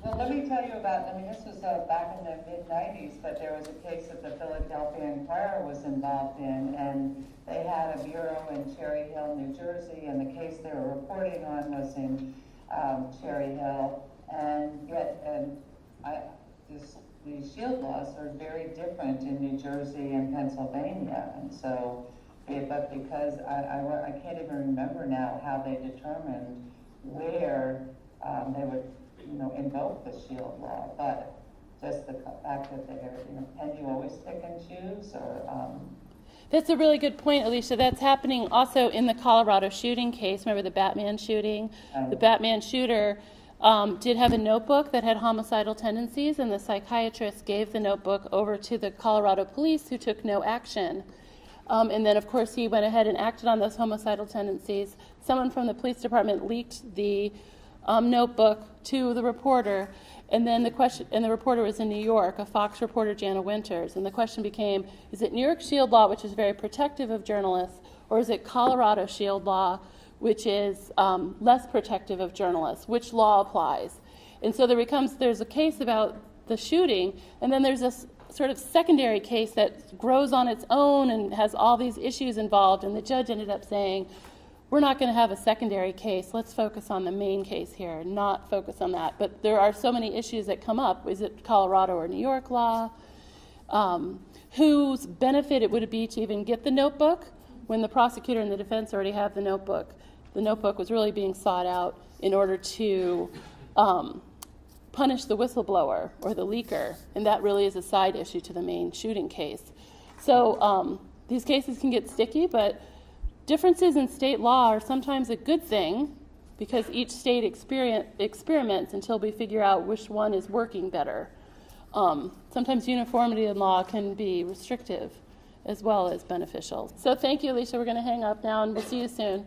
So let me tell you about, this was back in the mid-90s, but there was a case that the Philadelphia Inquirer was involved in, and they had a bureau in Cherry Hill, New Jersey, and the case they were reporting on was in Cherry Hill, and yet these shield laws are very different in New Jersey and Pennsylvania, and so, but because I can't even remember now how they determined where they would invoke the shield law, but just the fact that they're, can you always pick and choose, or? That's a really good point, Alicia. That's happening also in the Colorado shooting case. Remember the Batman shooting? The Batman shooter did have a notebook that had homicidal tendencies, and the psychiatrist gave the notebook over to the Colorado police, who took no action. And then, of course, he went ahead and acted on those homicidal tendencies. Someone from the police department leaked the notebook to the reporter, and then the reporter was in New York, a Fox reporter, Jana Winters, and the question became, is it New York shield law, which is very protective of journalists, or is it Colorado shield law, which is less protective of journalists? Which law applies? And so there's a case about the shooting, and then there's this sort of secondary case that grows on its own and has all these issues involved, and the judge ended up saying, we're not going to have a secondary case. Let's focus on the main case here, not focus on that. But there are so many issues that come up. Is it Colorado or New York law? Whose benefit it would be to even get the notebook when the prosecutor and the defense already have the notebook? The notebook was really being sought out in order to punish the whistleblower or the leaker, and that really is a side issue to the main shooting case. So these cases can get sticky, but differences in state law are sometimes a good thing because each state experiments until we figure out which one is working better. Sometimes uniformity in law can be restrictive as well as beneficial. So thank you, Alicia. We're going to hang up now, and we'll see you soon.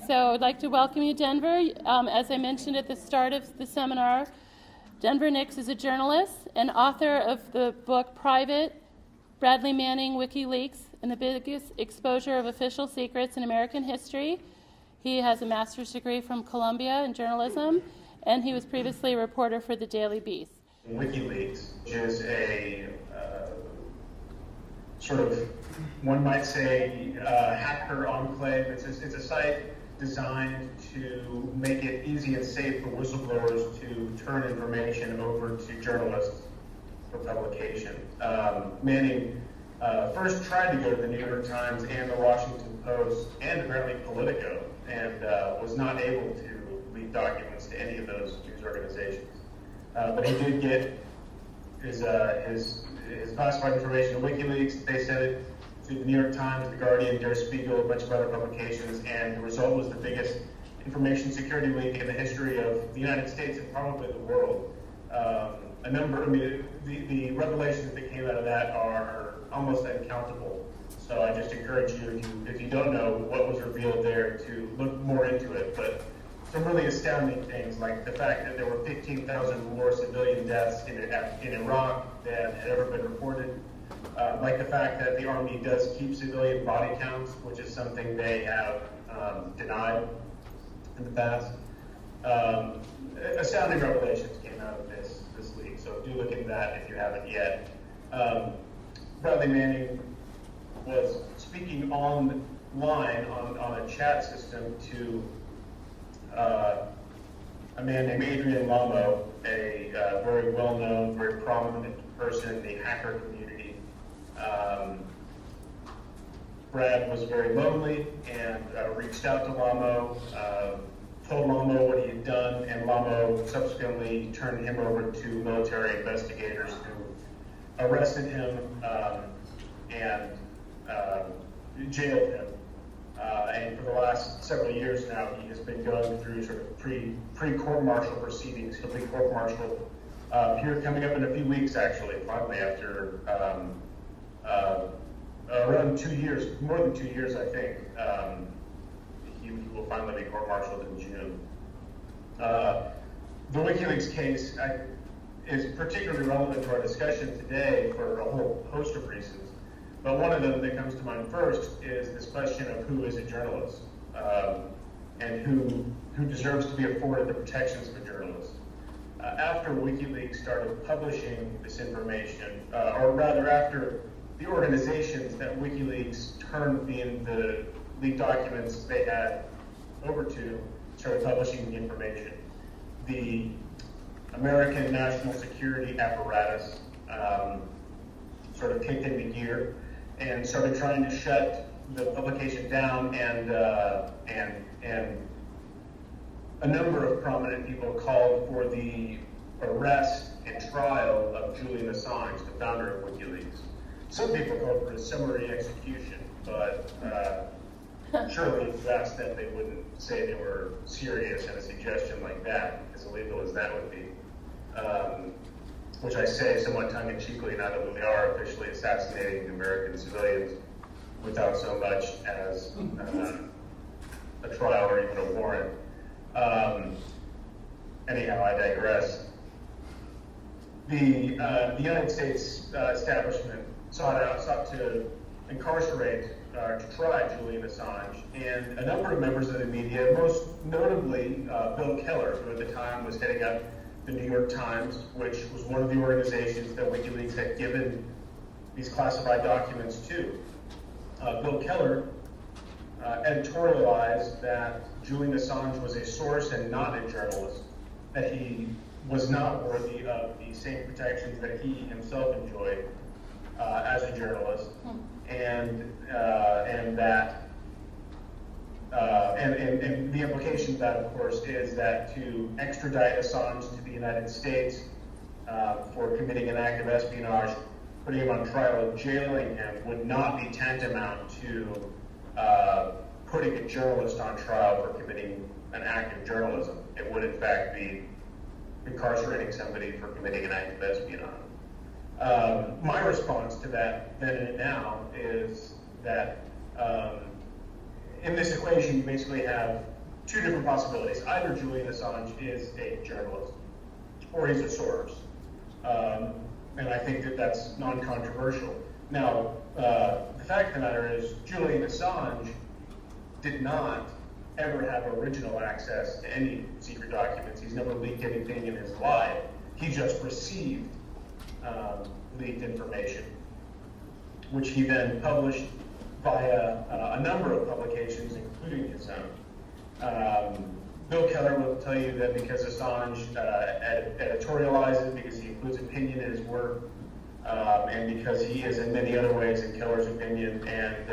So I'd like to welcome you, Denver. As I mentioned at the start of the seminar, Denver Nix is a journalist and author of the book Private, Bradley Manning, Wikileaks, and the biggest exposure of official secrets in American history. He has a master's degree from Columbia in journalism, and he was previously a reporter for the Daily Beast. Wikileaks is a sort of, one might say, hacker enclave. It's a site designed to make it easy and safe for whistleblowers to turn information over to journalists for publication. Manning first tried to go to the New York Times and the Washington Post and apparently Politico, and was not able to leak documents to any of those news organizations. But he did get his classified information to WikiLeaks. They sent it to the New York Times, the Guardian, Der Spiegel, a bunch of other publications, and the result was the biggest information security leak in the history of the United States and probably the world. The revelations that came out of that are almost uncountable. So I just encourage you, if you don't know what was revealed there, to look more into it. But some really astounding things, like the fact that there were 15,000 more civilian deaths in Iraq than had ever been reported. Like the fact that the Army does keep civilian body counts, which is something they have denied in the past. Astounding revelations came out of this leak, so do look into that if you haven't yet. Bradley Manning was speaking online on a chat system to a man named Adrian Lamo, a very well-known, very prominent person in the hacker community. Brad was very lonely and reached out to Lamo, told Lamo what he had done, and Lamo subsequently turned him over to military investigators who arrested him and jailed him. And for the last several years now, he has been going through sort of pre-court-martial proceedings. He'll be court-martialed here coming up in a few weeks, actually, finally, after around 2 years, more than 2 years, I think. He will finally be court-martialed in June. The WikiLeaks case is particularly relevant to our discussion today for a whole host of reasons. But one of them that comes to mind first is this question of who is a journalist and who deserves to be afforded the protections of a journalist. after WikiLeaks started publishing this information, or rather after the organizations that WikiLeaks turned the leaked documents they had over to started publishing the information, the American national security apparatus sort of kicked into gear and started trying to shut the publication down, and a number of prominent people called for the arrest and trial of Julian Assange, the founder of WikiLeaks. Some people called for his summary execution, but surely if you asked them, they wouldn't say they were serious in a suggestion like that, as illegal as that would be. Which I say somewhat tongue-in-cheekly, now that we are officially assassinating American civilians without so much as a trial or even a warrant. Anyhow, I digress. The United States establishment sought to incarcerate, to try Julian Assange, and a number of members of the media, most notably Bill Keller, who at the time was heading up the New York Times, which was one of the organizations that WikiLeaks had given these classified documents to. Bill Keller editorialized that Julian Assange was a source and not a journalist, that he was not worthy of the same protections that he himself enjoyed as a journalist, and the implication of that, of course, is that to extradite Assange to the United States for committing an act of espionage, putting him on trial and jailing him would not be tantamount to putting a journalist on trial for committing an act of journalism. It would, in fact, be incarcerating somebody for committing an act of espionage. My response to that then and now is that in this equation, you basically have two different possibilities. Either Julian Assange is a journalist or he's a source. And I think that that's non-controversial. Now, the fact of the matter is Julian Assange did not ever have original access to any secret documents. He's never leaked anything in his life. He just received leaked information, which he then published via a number of publications, including his own. Bill Keller will tell you that because Assange editorializes, because he includes opinion in his work, and because he is in many other ways, in Keller's opinion, and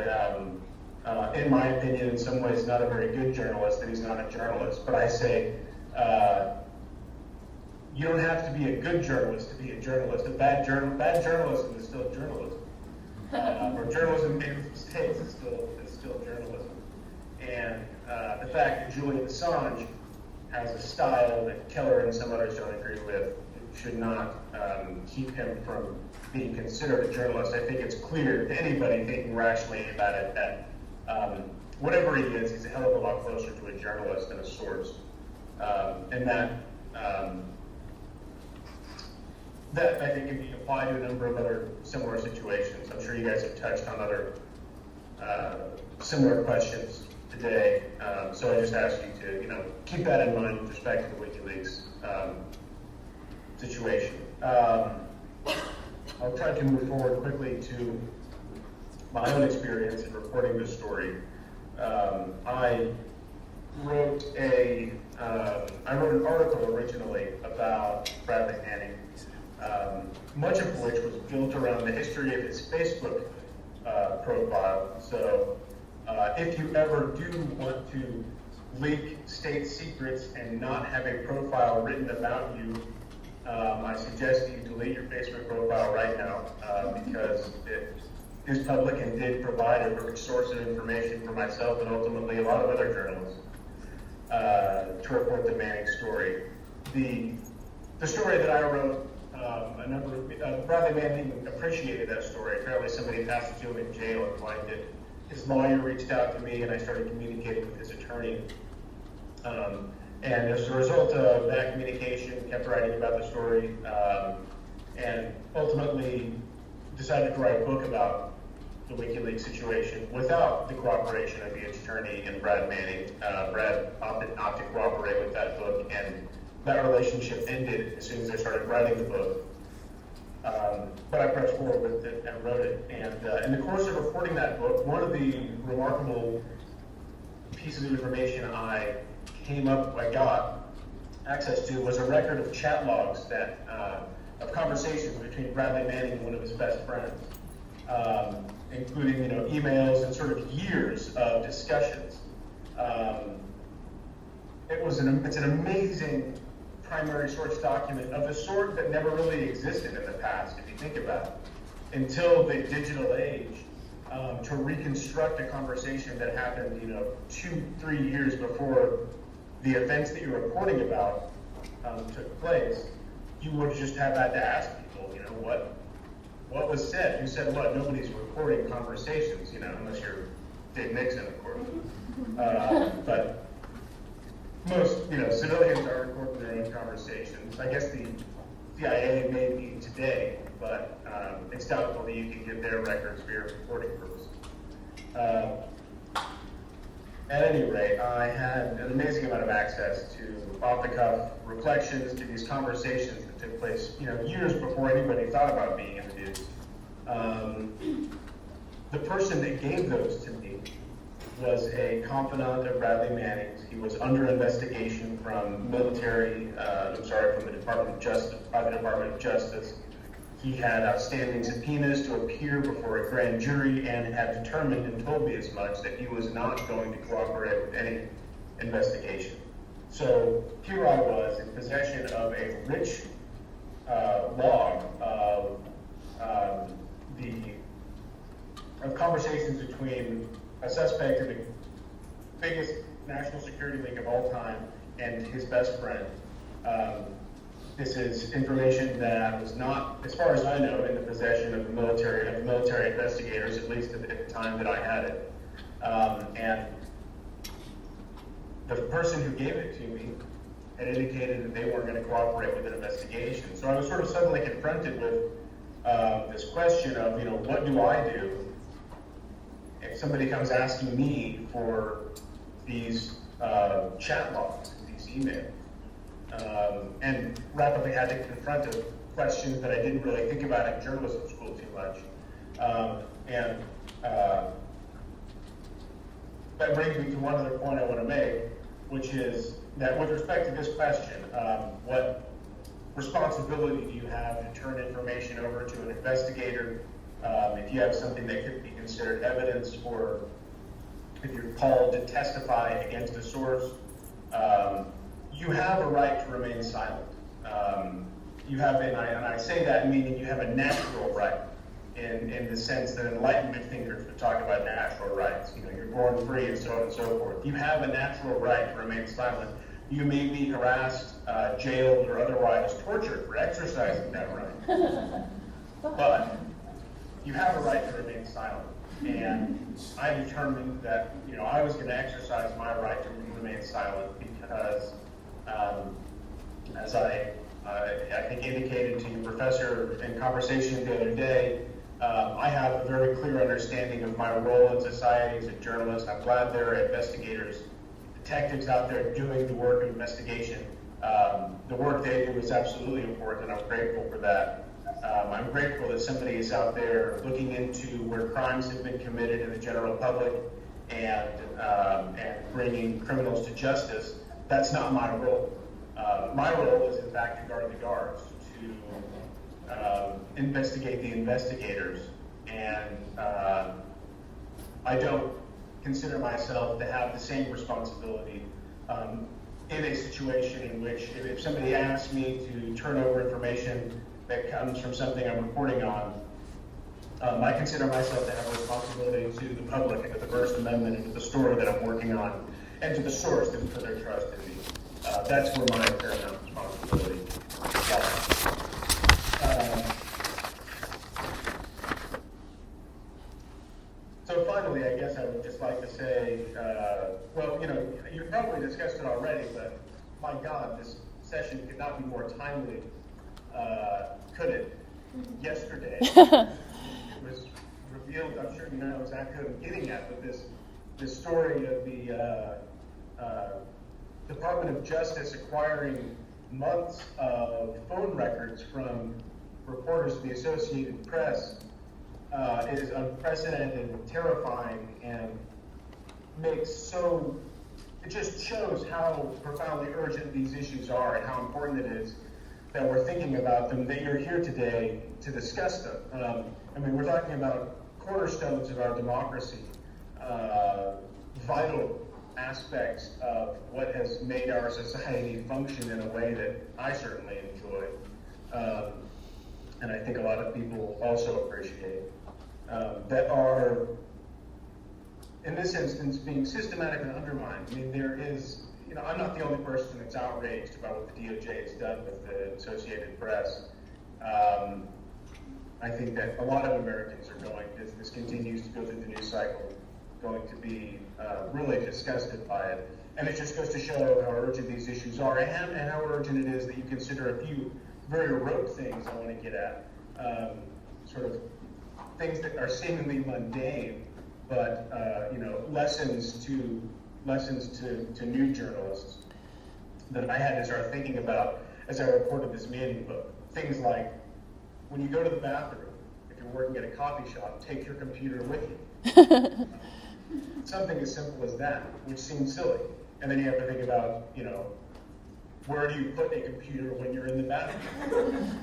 in my opinion, in some ways not a very good journalist, that he's not a journalist. But I say, you don't have to be a good journalist to be a journalist. Bad journalism is still journalism. Or journalism made mistakes is still journalism. And the fact that Julian Assange has a style that Keller and some others don't agree with should not keep him from being considered a journalist. I think it's clear to anybody thinking rationally about it that whatever he is, he's a hell of a lot closer to a journalist than a source. And that I think can be applied to a number of other similar situations. I'm sure you guys have touched on other similar questions today. So I just ask you to, keep that in mind with respect to the WikiLeaks situation. I'll try to move forward quickly to my own experience in reporting this story. I wrote an article originally about Bradley Manning, much of which was built around the history of his Facebook profile. So if you ever do want to leak state secrets and not have a profile written about you, I suggest you delete your Facebook profile right now because it is public and did provide a rich source of information for myself and ultimately a lot of other journalists to report the Manning story. The story that I wrote, Bradley Manning appreciated that story. Apparently somebody passed it to him in jail and liked it. His lawyer reached out to me and I started communicating with his attorney. And as a result of that communication, kept writing about the story, and ultimately decided to write a book about the WikiLeaks situation without the cooperation of the attorney and Brad Manning. Brad opted not to cooperate with that book, and that relationship ended as soon as I started writing the book. But I pressed forward with it and wrote it. And in the course of reporting that book, one of the remarkable pieces of information I got access to was a record of chat logs that of conversations between Bradley Manning and one of his best friends, including emails and sort of years of discussions. It's an amazing primary source document of the sort that never really existed in the past, if you think about it, until the digital age. To reconstruct a conversation that happened, 2-3 years before the events that you're reporting about took place, you would just have had to ask people, what was said, who said what. Nobody's recording conversations, unless you're Dave Nixon, of course. But most, civilians are recording their own conversations. I guess the CIA may be today, but it's doubtful that you can get their records for your reporting purposes. At any rate, I had an amazing amount of access to off-the-cuff reflections, to these conversations that took place, years before anybody thought about being introduced. The person that gave those to me was a confidant of Bradley Manning's. He was under investigation from the Department of Justice, by the Department of Justice. He had outstanding subpoenas to appear before a grand jury and had determined and told me as much that he was not going to cooperate with any investigation. So here I was in possession of a rich log of conversations between a suspect in the biggest national security league of all time and his best friend. This is information that was not, as far as I know, in the possession of military investigators, at least at the time that I had it. And the person who gave it to me had indicated that they weren't going to cooperate with an investigation. So I was sort of suddenly confronted with this question of, what do I do if somebody comes asking me for these chat logs, these emails? And rapidly had to confront a question that I didn't really think about in journalism school too much. That brings me to one other point I want to make, which is that with respect to this question, what responsibility do you have to turn information over to an investigator if you have something that could be considered evidence, or if you're called to testify against a source? You have a right to remain silent. You have, and I say that meaning you have a natural right, in the sense that Enlightenment thinkers would talk about natural rights. You're born free and so on and so forth. You have a natural right to remain silent. You may be harassed, jailed, or otherwise tortured for exercising that right. But you have a right to remain silent. And I determined that I was going to exercise my right to remain silent because, as I think indicated to your professor in conversation the other day, I have a very clear understanding of my role in society as a journalist. I'm glad there are investigators, detectives out there doing the work of investigation. The work they do is absolutely important, and I'm grateful for that. I'm grateful that somebody is out there looking into where crimes have been committed in the general public and bringing criminals to justice. That's not my role. My role is, in fact, to guard the guards, to investigate the investigators, and I don't consider myself to have the same responsibility in a situation in which if somebody asks me to turn over information that comes from something I'm reporting on, I consider myself to have a responsibility to the public and to the First Amendment and to the story that I'm working on and to the source that put their trust in me. That's where my paramount responsibility lies. So finally, I guess I would just like to say, you've probably discussed it already, but my God, this session could not be more timely, could it? Yesterday, it was revealed, I'm sure you know exactly what I'm getting at, but this story of the Department of Justice acquiring months of phone records from reporters of the Associated Press is unprecedented and terrifying, and it just shows how profoundly urgent these issues are and how important it is that we're thinking about them, that you're here today to discuss them. I mean, we're talking about cornerstones of our democracy, vital aspects of what has made our society function in a way that I certainly enjoy, and I think a lot of people also appreciate, that are, in this instance, being systematically undermined. I mean, there is, I'm not the only person that's outraged about what the DOJ has done with the Associated Press. I think that a lot of Americans are going, as this continues to go through the news cycle, going to be really disgusted by it. And it just goes to show how urgent these issues are, and how urgent it is that you consider a few very rote things I want to get at, sort of things that are seemingly mundane, but lessons to new journalists that I had to start thinking about as I reported this Manning book. Things like, when you go to the bathroom, if you're working at a coffee shop, take your computer with you. Something as simple as that, which seems silly. And then you have to think about, where do you put a computer when you're in the bathroom?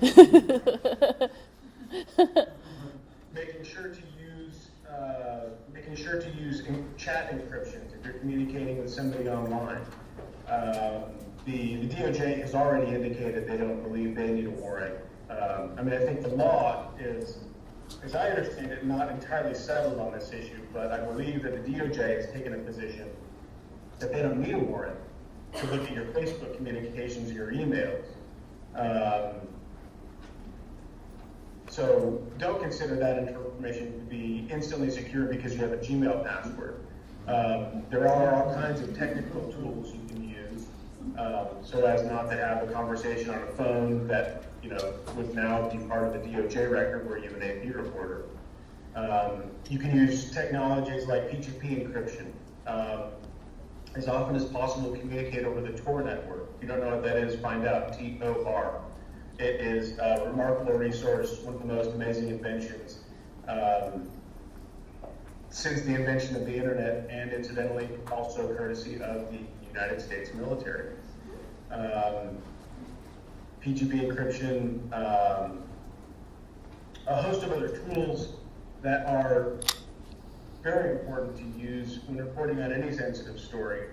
Making sure to use chat encryption if you're communicating with somebody online. The DOJ has already indicated they don't believe they need a warrant. I think the law is, as I understand it, not entirely settled on this issue, but I believe that the DOJ has taken a position that they don't need a warrant to look at your Facebook communications or your emails. So don't consider that information to be instantly secure because you have a Gmail password. There are all kinds of technical tools you can use so as not to have a conversation on a phone that would now be part of the DOJ record where you have an AP reporter. You can use technologies like P2P encryption. As often as possible, communicate over the Tor network. If you don't know what that is, find out, T-O-R. It is a remarkable resource, one of the most amazing inventions since the invention of the internet, and incidentally also courtesy of the United States military. P2P encryption, a host of other tools that are very important to use when reporting on any sensitive story.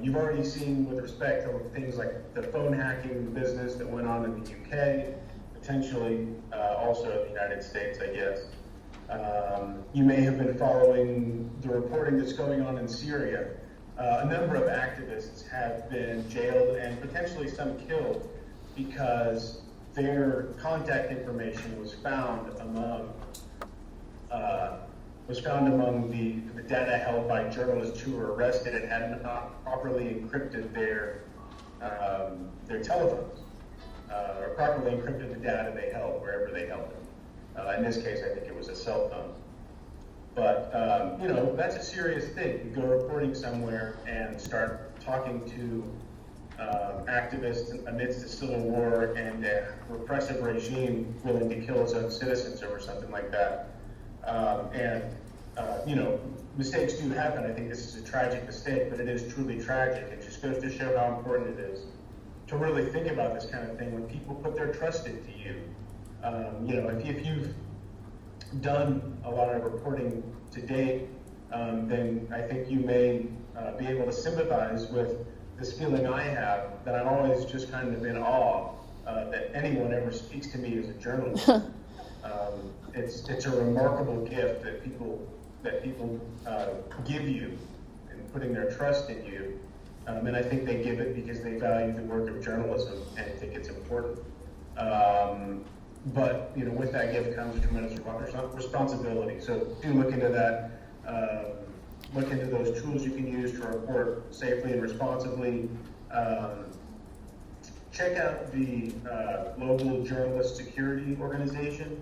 You've already seen with respect to things like the phone hacking business that went on in the UK, potentially also in the United States, I guess. You may have been following the reporting that's going on in Syria. A number of activists have been jailed and potentially some killed because their contact information was found among the data held by journalists who were arrested and had not properly encrypted their telephones, or properly encrypted the data they held wherever they held it. In this case, I think it was a cell phone. But that's a serious thing. You go reporting somewhere and start talking to activists amidst a civil war and a repressive regime willing to kill its own citizens over something like that. Mistakes do happen. I think this is a tragic mistake, but it is truly tragic. It just goes to show how important it is to really think about this kind of thing when people put their trust into you. If you've done a lot of reporting to date, then I think you may be able to sympathize with this feeling I have, that I'm always just kind of in awe that anyone ever speaks to me as a journalist. It's a remarkable gift that people give you in putting their trust in you, and I think they give it because they value the work of journalism and think it's important. But with that gift comes tremendous responsibility. So do look into that. Look into those tools you can use to report safely and responsibly. Check out the Global Journalist Security Organization,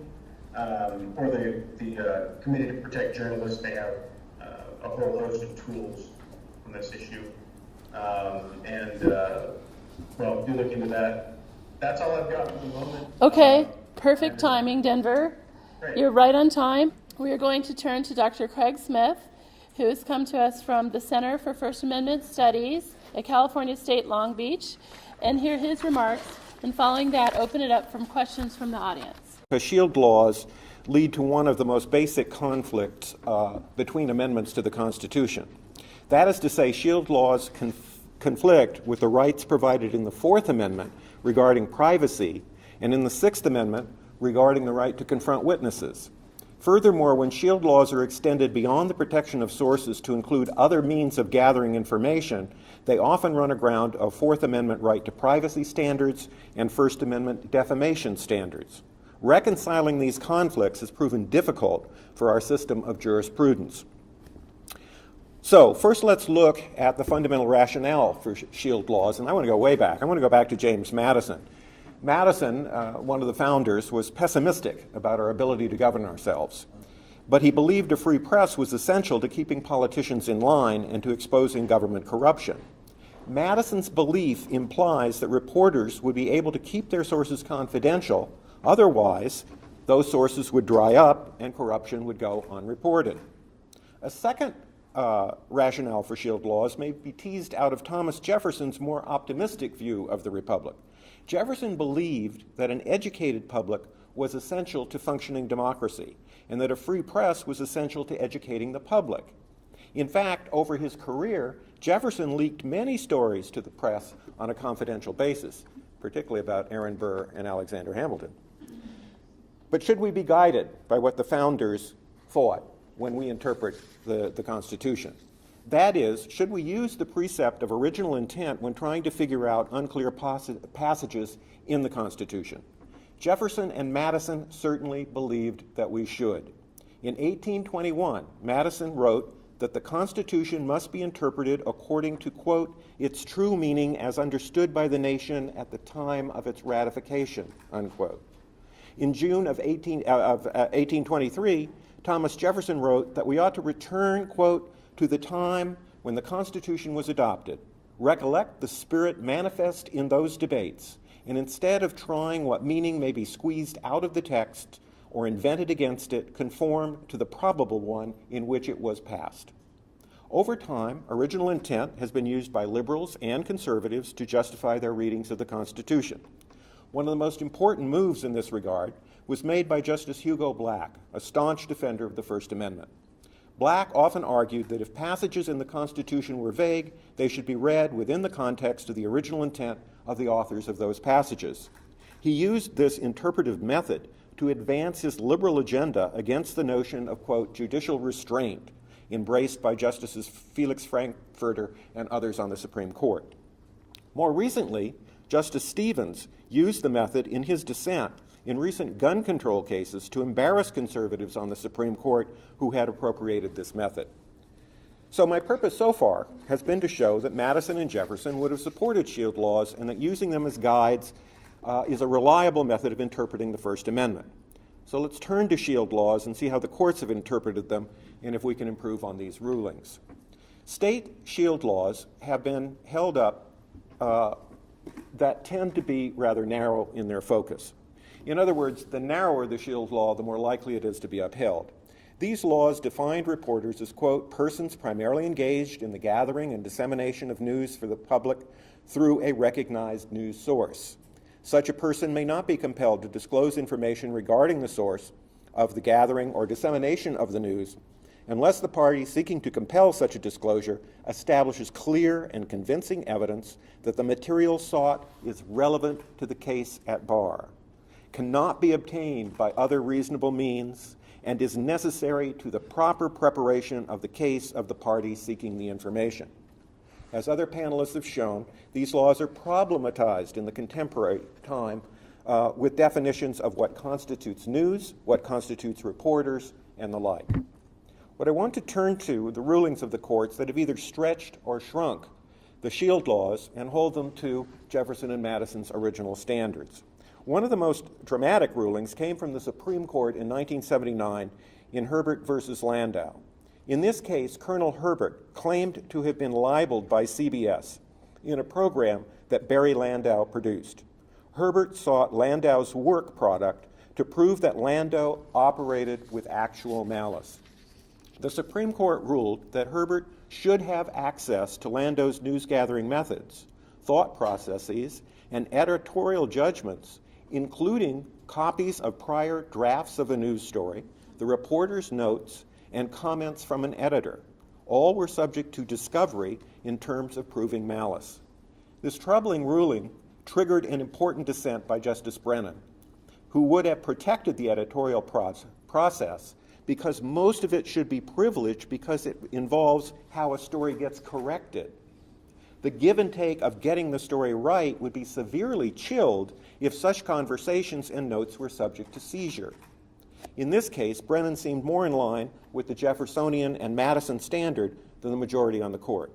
or the Committee to Protect Journalists. They have a whole host of tools on this issue. well, do look into that. That's all I've got for the moment. Okay, perfect timing, Denver. Great. You're right on time. We are going to turn to Dr. Craig Smith, who has come to us from the Center for First Amendment Studies at California State Long Beach, and hear his remarks, and following that, open it up from questions from the audience. The shield laws lead to one of the most basic conflicts between amendments to the Constitution. That is to say, shield laws conflict with the rights provided in the Fourth Amendment regarding privacy, and in the Sixth Amendment regarding the right to confront witnesses. Furthermore, when shield laws are extended beyond the protection of sources to include other means of gathering information, they often run aground of Fourth Amendment right to privacy standards and First Amendment defamation standards. Reconciling these conflicts has proven difficult for our system of jurisprudence. So, first let's look at the fundamental rationale for shield laws, and I want to go way back. I want to go back to James Madison. Madison, one of the founders, was pessimistic about our ability to govern ourselves. But he believed a free press was essential to keeping politicians in line and to exposing government corruption. Madison's belief implies that reporters would be able to keep their sources confidential, otherwise those sources would dry up and corruption would go unreported. A second rationale for shield laws may be teased out of Thomas Jefferson's more optimistic view of the Republic. Jefferson believed that an educated public was essential to functioning democracy, and that a free press was essential to educating the public. In fact, over his career, Jefferson leaked many stories to the press on a confidential basis, particularly about Aaron Burr and Alexander Hamilton. But should we be guided by what the founders thought when we interpret the Constitution? That is, should we use the precept of original intent when trying to figure out unclear passages in the Constitution? Jefferson and Madison certainly believed that we should. In 1821, Madison wrote that the Constitution must be interpreted according to, quote, its true meaning as understood by the nation at the time of its ratification, unquote. In June of 1823, Thomas Jefferson wrote that we ought to return, quote, to the time when the Constitution was adopted, recollect the spirit manifest in those debates, and instead of trying what meaning may be squeezed out of the text or invented against it, conform to the probable one in which it was passed. Over time, original intent has been used by liberals and conservatives to justify their readings of the Constitution. One of the most important moves in this regard was made by Justice Hugo Black, a staunch defender of the First Amendment. Black often argued that if passages in the Constitution were vague, they should be read within the context of the original intent of the authors of those passages. He used this interpretive method to advance his liberal agenda against the notion of, quote, judicial restraint, embraced by Justices Felix Frankfurter and others on the Supreme Court. More recently, Justice Stevens used the method in his dissent in recent gun control cases to embarrass conservatives on the Supreme Court who had appropriated this method. So my purpose so far has been to show that Madison and Jefferson would have supported shield laws and that using them as guides is a reliable method of interpreting the First Amendment. So let's turn to shield laws and see how the courts have interpreted them and if we can improve on these rulings. State shield laws have been held up that tend to be rather narrow in their focus. In other words, the narrower the shield law, the more likely it is to be upheld. These laws defined reporters as, quote, persons primarily engaged in the gathering and dissemination of news for the public through a recognized news source. Such a person may not be compelled to disclose information regarding the source of the gathering or dissemination of the news unless the party seeking to compel such a disclosure establishes clear and convincing evidence that the material sought is relevant to the case at bar, cannot be obtained by other reasonable means, and is necessary to the proper preparation of the case of the party seeking the information. As other panelists have shown, these laws are problematized in the contemporary time with definitions of what constitutes news, what constitutes reporters, and the like. What I want to turn to are the rulings of the courts that have either stretched or shrunk the shield laws and hold them to Jefferson and Madison's original standards. One of the most dramatic rulings came from the Supreme Court in 1979 in Herbert versus Landau. In this case, Colonel Herbert claimed to have been libeled by CBS in a program that Barry Landau produced. Herbert sought Landau's work product to prove that Landau operated with actual malice. The Supreme Court ruled that Herbert should have access to Landau's news-gathering methods, thought processes, and editorial judgments, including copies of prior drafts of a news story, the reporter's notes, and comments from an editor. All were subject to discovery in terms of proving malice. This troubling ruling triggered an important dissent by Justice Brennan, who would have protected the editorial process because most of it should be privileged because it involves how a story gets corrected. The give and take of getting the story right would be severely chilled if such conversations and notes were subject to seizure. In this case, Brennan seemed more in line with the Jeffersonian and Madison standard than the majority on the court.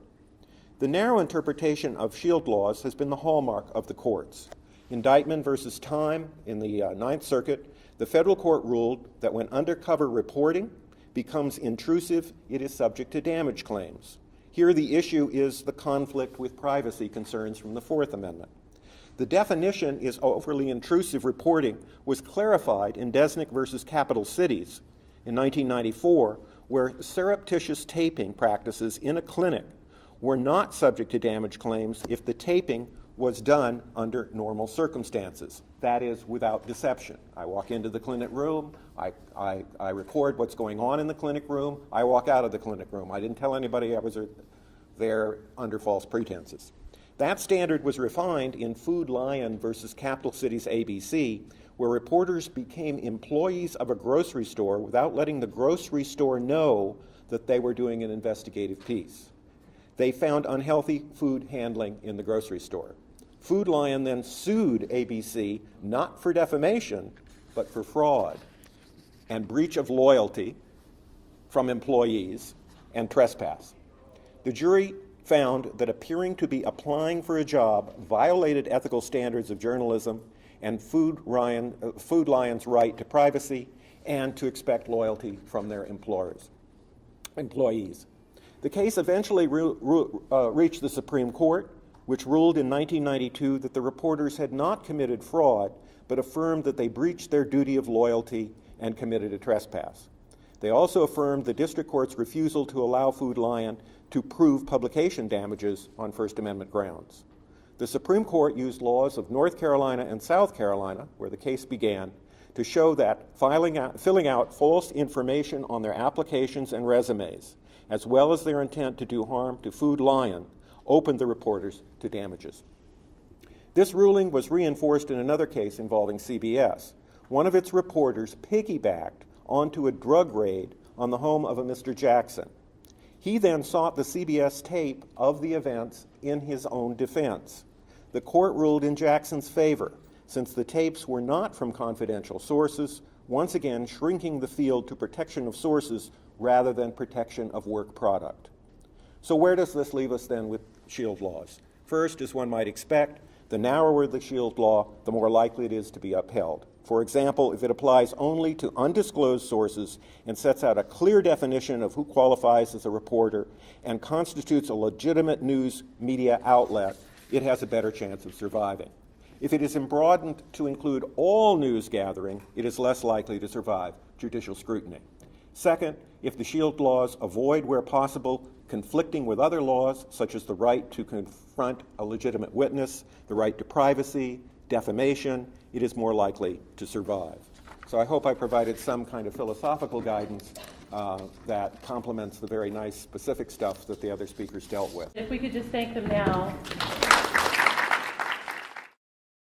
The narrow interpretation of shield laws has been the hallmark of the courts. Indictment versus Time in the Ninth Circuit, the federal court ruled that when undercover reporting becomes intrusive, it is subject to damage claims. Here the issue is the conflict with privacy concerns from the Fourth Amendment. The definition is overly intrusive reporting was clarified in Desnick versus Capital Cities in 1994, where surreptitious taping practices in a clinic were not subject to damage claims if the taping was done under normal circumstances, that is, without deception. I walk into the clinic room, I record what's going on in the clinic room, I walk out of the clinic room. I didn't tell anybody I was there under false pretenses. That standard was refined in Food Lion versus Capital Cities ABC, where reporters became employees of a grocery store without letting the grocery store know that they were doing an investigative piece. They found unhealthy food handling in the grocery store. Food Lion then sued ABC not for defamation, but for fraud and breach of loyalty from employees and trespass. The jury found that appearing to be applying for a job violated ethical standards of journalism and Food Lion's right to privacy and to expect loyalty from their employees. The case eventually reached the Supreme Court, which ruled in 1992 that the reporters had not committed fraud, but affirmed that they breached their duty of loyalty and committed a trespass. They also affirmed the district court's refusal to allow Food Lion to prove publication damages on First Amendment grounds. The Supreme Court used laws of North Carolina and South Carolina, where the case began, to show that filling out false information on their applications and resumes, as well as their intent to do harm to Food Lion, opened the reporters to damages. This ruling was reinforced in another case involving CBS. One of its reporters piggybacked onto a drug raid on the home of a Mr. Jackson. He then sought the CBS tape of the events in his own defense. The court ruled in Jackson's favor, since the tapes were not from confidential sources, once again shrinking the field to protection of sources rather than protection of work product. So where does this leave us then with shield laws? First, as one might expect, the narrower the shield law, the more likely it is to be upheld. For example, if it applies only to undisclosed sources and sets out a clear definition of who qualifies as a reporter and constitutes a legitimate news media outlet, it has a better chance of surviving. If it is broadened to include all news gathering, it is less likely to survive judicial scrutiny. Second, if the shield laws avoid, where possible, conflicting with other laws, such as the right to confront a legitimate witness, the right to privacy, defamation, it is more likely to survive. So I hope I provided some kind of philosophical guidance that complements the very nice specific stuff that the other speakers dealt with. If we could just thank them now.